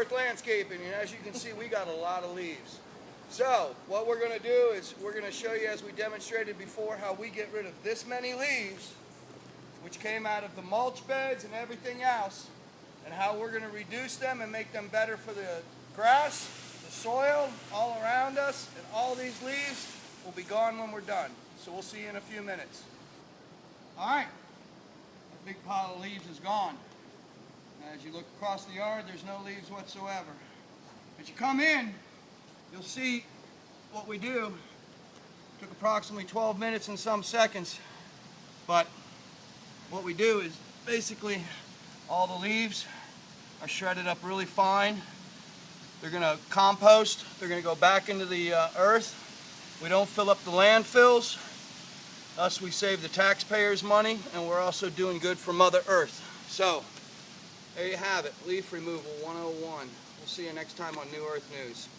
Earth Landscaping, and as you can see, we got a lot of leaves. So what we're going to do is we're going to show you, as we demonstrated before, how we get rid of this many leaves, which came out of the mulch beds and everything else, and how we're going to reduce them and make them better for the grass, the soil all around us, and all these leaves will be gone when we're done. So we'll see you in a few minutes. All right, a big pile of leaves is gone. As you look across the yard, there's no leaves whatsoever. As you come in, you'll see what we do. It took approximately 12 minutes and some seconds, but what we do is basically all the leaves are shredded up really fine. They're going to compost. They're going to go back into the earth. We don't fill up the landfills. Thus we save the taxpayers money, and we're also doing good for Mother Earth. So there you have it, leaf removal 101. We'll see you next time on New Earth News.